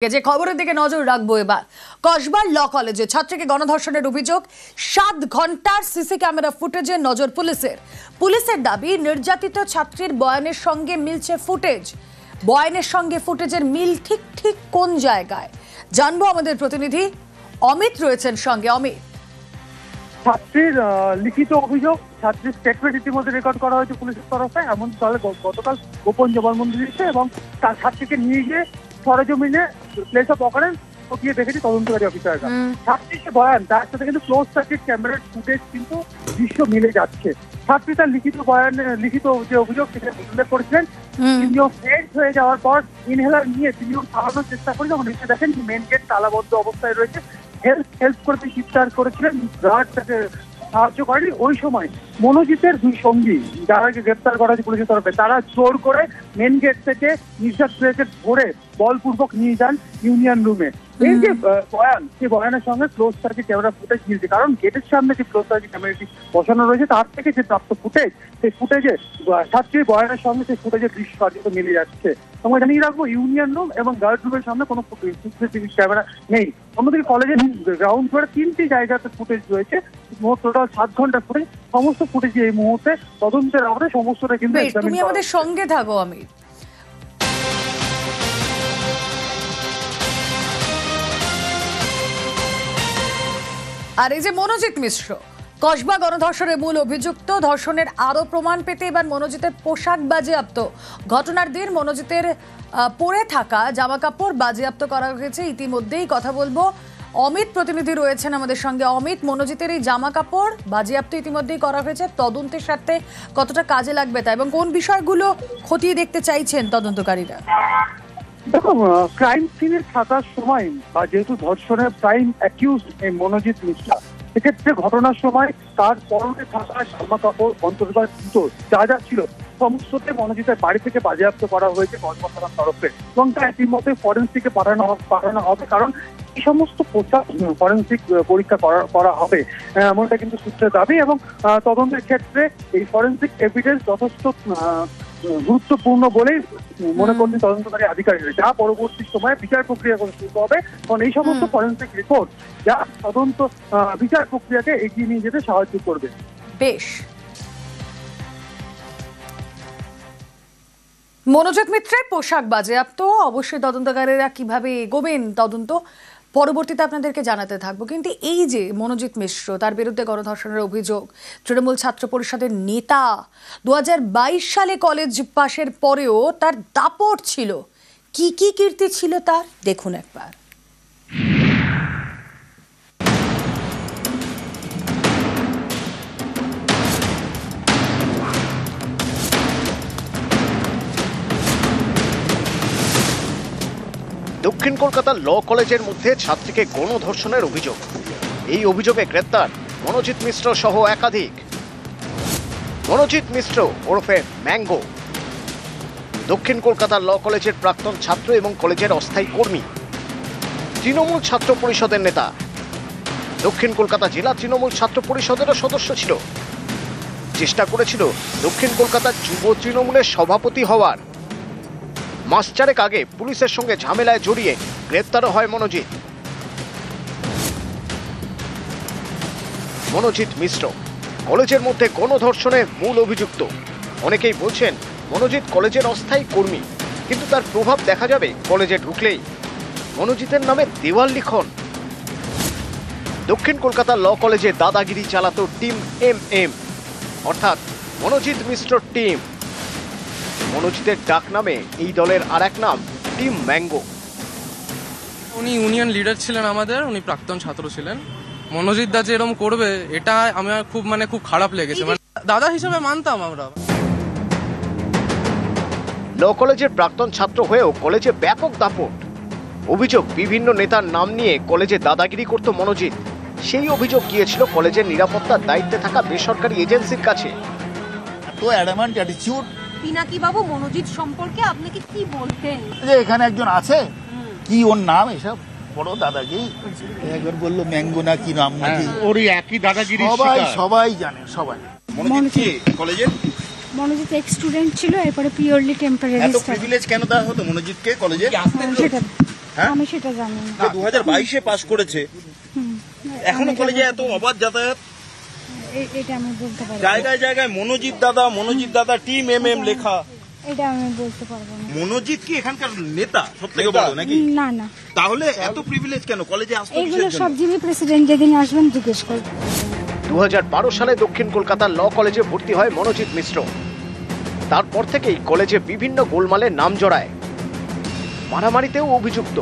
যে খবরের দিকে নজর রাখবো এবার কসবার ল কলেজে ছাত্রীকে গণধর্ষণের অভিযোগ 7 ঘন্টার সিসি ক্যামেরা ফুটেজে নজর পুলিশের দাবি নির্যাতিত ছাত্রীর বয়ানের সঙ্গে মিলছে ফুটেজ বয়ানের সঙ্গে ফুটেজের মিল ঠিক কোন জায়গায় জানবো আমাদের প্রতিনিধি অমিত রয়েছেন সঙ্গে। অমিত, ছাত্রীর লিখিত অভিযোগ ছাত্রীর স্টেটমেন্ট ইতিমধ্যে রেকর্ড করা হয়েছে পুলিশের তরফে। এমন তাহলে গতকাল গোপন জবানবন্দি দিয়েছে এবং তার ছাত্রীকে নিয়ে গিয়ে সরেজমিনে প্লেস অফ অকারেন্স গিয়ে দেখেছি তদন্তকারী অফিসাররা। ছাত্রীর যে বয়ান তার সাথে কিন্তু ক্লোজ সার্কিট ক্যামেরার ফুটেজ কিন্তু দৃশ্য মিলে যাচ্ছে। ছাত্রী তার লিখিত যে অভিযোগ সেটা উল্লেখ করেছিলেন তিনিও ফেড হয়ে যাওয়ার পর ইনহেলার নিয়ে তিনিও চালানোর চেষ্টা করে যখন এসে দেখেন মেন গেট তালাবদ্ধ অবস্থায় রয়েছে। হেল্প করতে চিৎকার করেছিলেন, গার্ড তাকে সাহায্য করেনি। ওই সময় মনোজিতের দুই সঙ্গী যারাকে গ্রেপ্তার করা হয়েছে পুলিশের তরফে তারা জোর করে মেন গেট থেকে নির্যাত ধরে বলপূর্বক নিয়ে যান ইউনিয়ন রুমে। এই যে বয়ান সেই বয়ানের সঙ্গে ক্লোজ সার্কিট ক্যামেরা ফুটেজ মিলছে, কারণ গেটের সামনে যে ক্লোজ সার্কিট ক্যামেরাটি বসানো রয়েছে তার থেকে যে প্রাপ্ত ফুটেজ সেই ফুটেজে ছাত্রীর বয়ানের সঙ্গে সেই ফুটেজের দৃশ্য কার্যত মিলে যাচ্ছে। তোমরা জানিয়ে রাখবো ইউনিয়ন রুম এবং গার্ড রুমের সামনে কোনো সিসিটিভি ক্যামেরা নেই। অন্যদিকে কলেজের গ্রাউন্ড ফ্লোরে 3টি জায়গাতে ফুটেজ রয়েছে, মোট টোটাল 7 ঘন্টা ফুটেজ। সমস্ত ফুটেজ এই মুহূর্তে তদন্তের আওতায় সমস্তটা কিন্তু তুমি আমাদের সঙ্গে থাকো অমিত। আর এই যে মনোজিৎ মিশ্র কসবা গণধর্ষণের মূল অভিযুক্ত, ধর্ষণের আরো প্রমাণ পেতে এবার মনোজিতের পোশাক বাজেয়াপ্ত। ঘটনার দিন মনোজিতের পরে থাকা জামা কাপড় বাজেয়াপ্ত করা হয়েছে। ইতিমধ্যেই কথা বলবো, অমিত প্রতিনিধি রয়েছেন আমাদের সঙ্গে। অমিত, মনোজিতের এই জামা কাপড় বাজেয়াপ্ত ইতিমধ্যেই করা হয়েছে, তদন্তের সাথে কতটা কাজে লাগবে তা এবং কোন বিষয়গুলো খতিয়ে দেখতে চাইছেন তদন্তকারীরা? দেখো, ক্রাইম সিনে থাকার সময় বা যেহেতু ধর্ষণের প্রাইম অ্যাকিউজ এই মনোজিৎ মিশ্রা, সেক্ষেত্রে ঘটনার সময় তার পরনে থাকা জামা কাপড় অন্তর্গত যা ছিল সমস্ততে মনোজিতের বাড়ি থেকে বাজেয়াপ্ত করা হয়েছে কসবা থানার তরফে এবং তা ইতিমধ্যে ফরেন্সিকে পাঠানো হবে, কারণ এই সমস্ত পোশাক ফরেন্সিক পরীক্ষা করা হবে এমনটা কিন্তু সূত্রের দাবি। এবং তদন্তের ক্ষেত্রে এই ফরেন্সিক এভিডেন্স যথেষ্ট গুরুত্বপূর্ণ বলেই মনে করছেন তদন্তকারী আধিকারিকরা, যা পরবর্তী সময়ে বিচার প্রক্রিয়া শুরু হবে। কারণ এই সমস্ত ফরেন্সিক রিপোর্ট যা তদন্ত বিচার প্রক্রিয়াকে এগিয়ে নিয়ে যেতে সাহায্য করবে। বেশ, মনোজিৎ মিত্রের পোশাক বাজেয়াপ্ত, অবশ্যই তদন্তকারীরা কিভাবে এগোবেন তদন্ত পরবর্তীতে আপনাদেরকে জানাতে থাকবো। কিন্তু এই যে মনোজিৎ মিশ্র, তার বিরুদ্ধে গণধর্ষণের অভিযোগ, তৃণমূল ছাত্র পরিষদের নেতা, 2022 সালে কলেজ পাশের পরেও তার দাপট ছিল। কি কীর্তি ছিল তার, দেখুন একবার। দক্ষিণ কলকাতার ল কলেজের মধ্যে ছাত্রীকে গণধর্ষণের অভিযোগ। এই অভিযোগে গ্রেপ্তার মনোজিৎ মিশ্র সহ একাধিক। মনোজিৎ মিশ্র ওরফে ম্যাঙ্গো দক্ষিণ কলকাতার ল কলেজের প্রাক্তন ছাত্র এবং কলেজের অস্থায়ী কর্মী, তৃণমূল ছাত্র পরিষদের নেতা, দক্ষিণ কলকাতা জেলা তৃণমূল ছাত্র পরিষদেরও সদস্য ছিল। চেষ্টা করেছিল দক্ষিণ কলকাতার যুব তৃণমূলের সভাপতি হওয়ার। মাস 4 আগে পুলিশের সঙ্গে ঝামেলায় জড়িয়ে গ্রেপ্তারও হয় মনোজিৎ মিশ্র কলেজের মধ্যে গণধর্ষণের মূল অভিযুক্ত। অনেকেই বলছেন মনোজিৎ কলেজের অস্থায়ী কর্মী, কিন্তু তার প্রভাব দেখা যাবে কলেজে ঢুকলেই। মনোজিতের নামে দেওয়াল লিখন। দক্ষিণ কলকাতার ল কলেজে দাদাগিরি চালাতো টিম MM, অর্থাৎ মনোজিৎ মিশ্র টিম। মনোজিতের ডাক নামে এই দলের আর এক নাম টিম ম্যাঙ্গো। উনি ইউনিয়ন লিডার ছিলেন আমাদের, উনি প্রাক্তন ছাত্র ছিলেন। মনোজিৎ দা যে এরকম করবে এটা আমার খুব খারাপ লেগেছে, মানে দাদা হিসেবে মানতাম আমরা। ল কলেজের প্রাক্তন ছাত্র হয়েও কলেজে ব্যাপক দাপট। অভিযোগ বিভিন্ন নেতার নাম নিয়ে কলেজে দাদাগিরি করত মনোজিৎ। সেই অভিযোগ গিয়েছিল কলেজের নিরাপত্তার দায়িত্বে থাকা বেসরকারি এজেন্সির কাছে। তো অ্যাডামান্ট অ্যাটিটিউড। পিনাকি বাবু, মনোজিৎ সম্পর্কে আপনাকে কি বলতেন? যে এখানে একজন আছে, কি ওর নাম, এসব বড় দাদাগিরি। একবার বললো ম্যাঙ্গো না কি নাম নাকি, ওরই একই দাদাগিরি। সবাই জানে, সবাই। মনোজিৎ কলেজের মনোজিৎ এক্স স্টুডেন্ট ছিল, এরপরে পিওরলি টেম্পোরারি। এত প্রিভিলেজ কেন দেওয়া হতো মনোজিৎকে কলেজে? হ্যাঁ? আমি সেটা জানি না। 2022-এ পাশ করেছে, এখনো কলেজে এত অবাধ যাতায়াত। এটা আমি বলতে পারবো না। জায়গায় জায়গায় মনোজিৎ দাদা টিম এমএম লেখা। এটা আমি বলতে পারবো না। মনোজিৎ কি এখানকার নেতা সবথেকে বড় নাকি? না না, তাহলে এত প্রিভিলেজ কেন কলেজে আসতে? এইগুলো সব যিনি প্রেসিডেন্ট যেদিন আসবেন জিজ্ঞেস করবেন। 2012 সালে দক্ষিণ কলকাতার ল কলেজে ভর্তি হয় মনোজিৎ মিশ্র। তারপর থেকেই কলেজে বিভিন্ন গোলমালের নাম জড়ায়, মারামারিতেও অভিযুক্ত।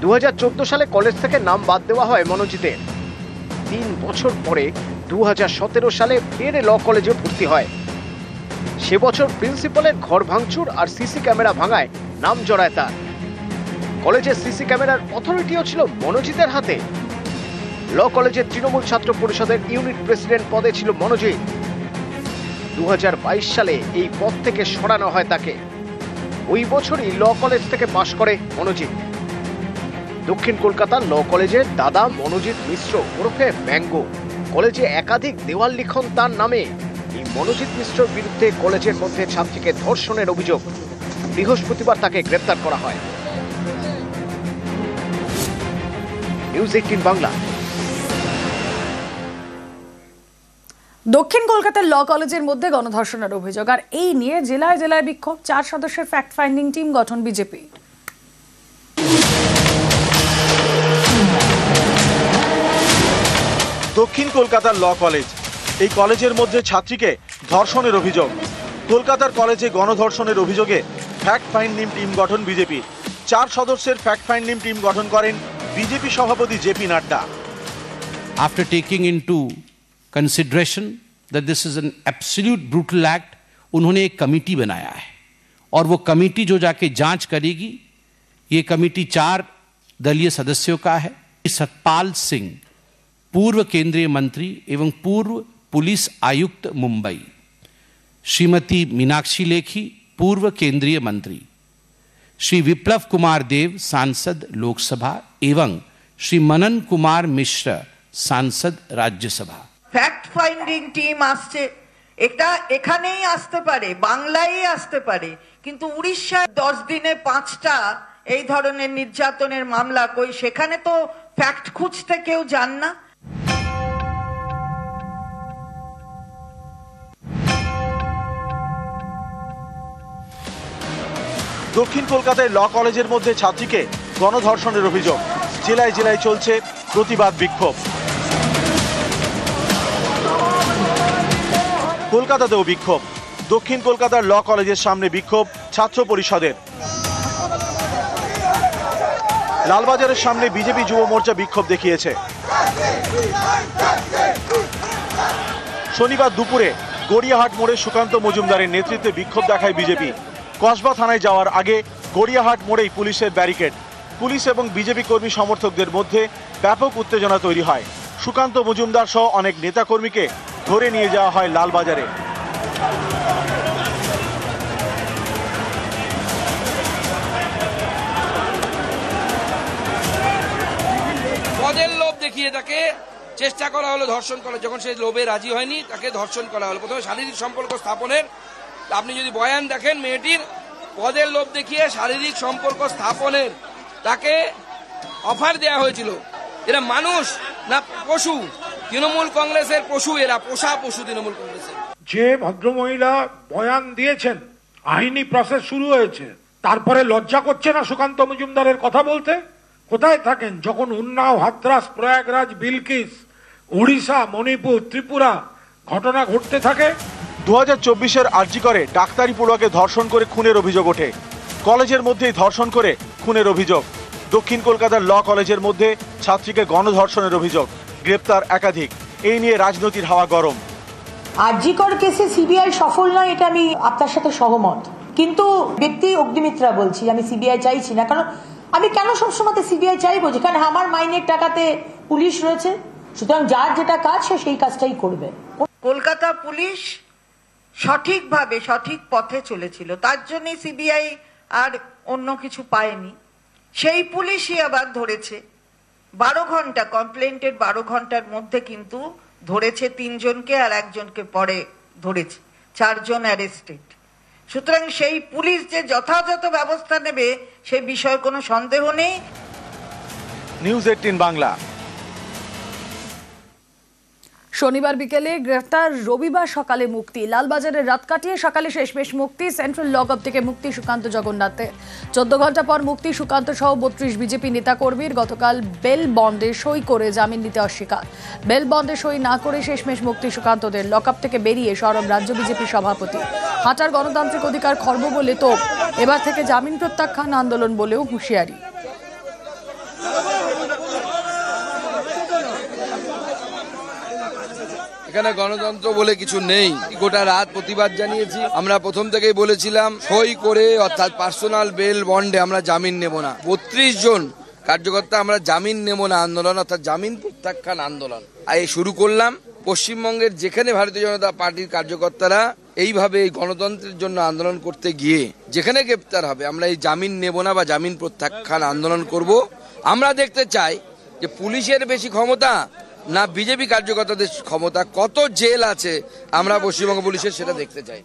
2014 সালে কলেজ থেকে নাম বাদ দেওয়া হয় মনোজিতের। 3 বছর পরে 2017 সালে ফের ল কলেজে ভর্তি হয়। সে বছর প্রিন্সিপালের ঘর ভাঙচুর আর সিসি ক্যামেরা ভাঙায় নাম জড়ায় তার। কলেজের সিসি ক্যামেরার অথরিটিও ছিল মনোজিতের হাতে। ল কলেজের তৃণমূল ছাত্র পরিষদের ইউনিট প্রেসিডেন্ট পদে ছিল মনোজিৎ। 2022 সালে এই পদ থেকে সরানো হয় তাকে। ওই বছরই ল কলেজ থেকে পাশ করে মনোজিৎ। দক্ষিণ কলকাতার ল কলেজের দাদা মনোজিৎ মিশ্র ওরফে ম্যাঙ্গো। কলেজে একাধিক দেওয়াল লিখন তার নামে। এই মনোজিৎ মিশ্রর বিরুদ্ধে কলেজের মধ্যে ছাত্রীকে ধর্ষণের অভিযোগ। বৃহস্পতিবার তাকে গ্রেপ্তার করা হয়। নিউজ 18 বাংলা। দক্ষিণ কলকাতার ল কলেজের মধ্যে গণধর্ষণের অভিযোগ, আর এই নিয়ে জেলায় জেলায় বিক্ষোভ। 4 সদস্যের ফ্যাক্ট ফাইন্ডিং টিম গঠন বিজেপি। দক্ষিণ কলকাতার ল কলেজ, এই কলেজের মধ্যে ছাত্রীকে ধর্ষণের অভিযোগ। কলকাতার কলেজে গণধর্ষণের অভিযোগে ফ্যাক্ট ফাইন্ডিং টিম গঠন বিজেপির। 4 সদস্যের ফ্যাক্ট ফাইন্ডিং টিম গঠন করেন বিজেপি সভাপতি JP Nadda. After taking into consideration that this is an absolute brutal act, उन्होंने एक कमेटी बनाया है और वो कमेटी जो जाके जांच करेगी, ये कमेटी 4 दलीय सदस्यों का है। सतपाल सिंह, पूर्व केंद्रीय मंत्री एवं पूर्व पुलिस आयुक्त मुंबई, श्रीमती मीनाक्षी लेखी, पूर्व केंद्रीय मंत्री, श्री विप्लव कुमार देव, सांसद लोकसभा, एवं श्री मनन कुमार मिश्र, सांसद राज्यसभा। ফ্যাক্ট ফাইন্ডিং টিম আসছে, এটা এখানেই আসতে পারে, বাংলায় আসতে পারে, কিন্তু উড়িষ্যায় 10 দিনে 5টা এই ধরনের নির্যাতনের মামলা, কই সেখানে তো ফ্যাক্ট খুঁজতে কেউ যান না। দক্ষিণ কলকাতায় ল কলেজের মধ্যে ছাত্রীকে গণধর্ষণের অভিযোগ। জেলায় জেলায় চলছে প্রতিবাদ বিক্ষোভ। কলকাতাতেও বিক্ষোভ। দক্ষিণ কলকাতার ল কলেজের সামনে বিক্ষোভ ছাত্র পরিষদের। লালবাজারের সামনে বিজেপি যুব মোর্চা বিক্ষোভ দেখিয়েছে। শনিবার দুপুরে গড়িয়াহাট মোড়ে সুকান্ত মজুমদারের নেতৃত্বে বিক্ষোভ দেখায় বিজেপি। কসবা থানায় যাওয়ার আগে গড়িয়াহাট মোড়েই পুলিশের ব্যারিকেড। পুলিশ এবং বিজেপি কর্মী সমর্থকদের মধ্যে ব্যাপক উত্তেজনা তৈরি হয়। সুকান্ত মজুমদার সহ অনেক নেতাকর্মীকে ধরে নিয়ে যাওয়া হয় লালবাজারে। পদের লোভ দেখিয়ে তাকে চেষ্টা করা হলো ধর্ষণ করা। যখন সে লোভে রাজি হয়নি, তাকে ধর্ষণ করা হলো। প্রথমে শারীরিক সম্পর্ক স্থাপনের, আপনি যদি বয়ান দেখেন মেয়েটির, পদের লোভ দেখিয়ে শারীরিক সম্পর্ক স্থাপনের তাকে অফার দেওয়া হয়েছিল। এরা মানুষ না পশু? তৃণমূল কংগ্রেসের পশু এরা, পোষা পশু তৃণমূল কংগ্রেসের। যে ভদ্রমহিলা বয়ান দিয়েছেন, আইনি প্রসেস শুরু হয়েছে, তারপরে লজ্জা করছে না সুকান্ত মজুমদারের কথা বলতে? কোথায় থাকেন যখন উন্নাও, হাতরাস, প্রয়াগরাজ, বিলকিস, উড়িষ্যা, মণিপুর, ত্রিপুরা ঘটনা ঘটতে থাকে? 2024-এর আরজি করে ডাক্তারি পড়ুয়াকে ধর্ষণ করে খুনের অভিযোগ ওঠে। কলেজের মধ্যেই ধর্ষণ করে খুনের অভিযোগ। দক্ষিণ কলকাতার ল কলেজের মধ্যে ছাত্রীকে গণধর্ষণের অভিযোগ, গ্রেপ্তার একাধিক। এই নিয়ে রাজনৈতিক হাওয়া গরম। আরজি কর কেসে সিবিআই সফল নয়, এটা আমি আপনার সাথে সহমত, কিন্তু ব্যক্তি অগ্নিমিত্রা বলছি, আমি সিবিআই চাইছি না। কারণ আমি কেন সবসময় সিবিআই চাইবো? যেখানে আমার মাইনের টাকাতে পুলিশ রয়েছে, সুতরাং যার যেটা কাজ সে সেই কাজটাই করবে। কলকাতা পুলিশ সঠিকভাবে সঠিক পথে চলেছিল, তার জন্যই সিবিআই আর অন্য কিছু পায়নি। সেই পুলিশই আবার ধরেছে 12 ঘন্টা, কমপ্লেন্টের 12 ঘন্টার মধ্যে কিন্তু ধরেছে 3 জনকে, আর একজনকে পরে ধরেছে, 4 জন অ্যারেস্টেড। সুতরাং সেই পুলিশ যে যথাযথ ব্যবস্থা নেবে সে বিষয়ে কোনো সন্দেহ নেই। নিউজ 18 বাংলা। শনিবার বিকেলে গ্রেফতার, রবিবার সকালে মুক্তি। লালবাজারের রাত কাটিয়ে সকালে শেষমেশ মুক্তি। সেন্ট্রাল লকআপ থেকে মুক্তি সুকান্ত জগন্নাথে। 14 ঘন্টা পর মুক্তি সুকান্ত সহ 32 বিজেপি নেতাকর্মীর। গতকাল বেল বন্ডে সই করে জামিন নিতে অস্বীকার। বেল বন্ডে সই না করে শেষমেশ মুক্তি সুকান্তদের। লকআপ থেকে বেরিয়ে সরব রাজ্য বিজেপি সভাপতি। হাঁটার গণতান্ত্রিক অধিকার খর্ব বলে তো এবার থেকে জামিন প্রত্যাখ্যান আন্দোলন বলেও হুঁশিয়ারি। এখানে গণতন্ত্র বলে কিছু নেই। গোটা রাত প্রতিবাদ জানিয়েছি। আমরা প্রথম থেকেই বলেছিলাম সই করে অর্থাৎ পার্সোনাল বেল বন্ডে আমরা জামিন নেব না। 32 জন কার্যকর্তা আমরা জামিন নেব না আন্দোলন অর্থাৎ জামিন প্রত্যাখ্যান আন্দোলন এই শুরু করলাম। পশ্চিমবঙ্গের যেখানে ভারতীয় জনতা পার্টির কার্যকর্তারা এইভাবে এই গণতন্ত্রের জন্য আন্দোলন করতে গিয়ে যেখানে গ্রেপ্তার হবে আমরা এই জামিন নেব না বা জামিন প্রত্যাখ্যান আন্দোলন করব। আমরা দেখতে চাই যে পুলিশের বেশি ক্ষমতা না বিজেপি কার্যকর্তাদের ক্ষমতা, কত জেল আছে আমরা পশ্চিমবঙ্গ পুলিশের সেটা দেখতে চাই।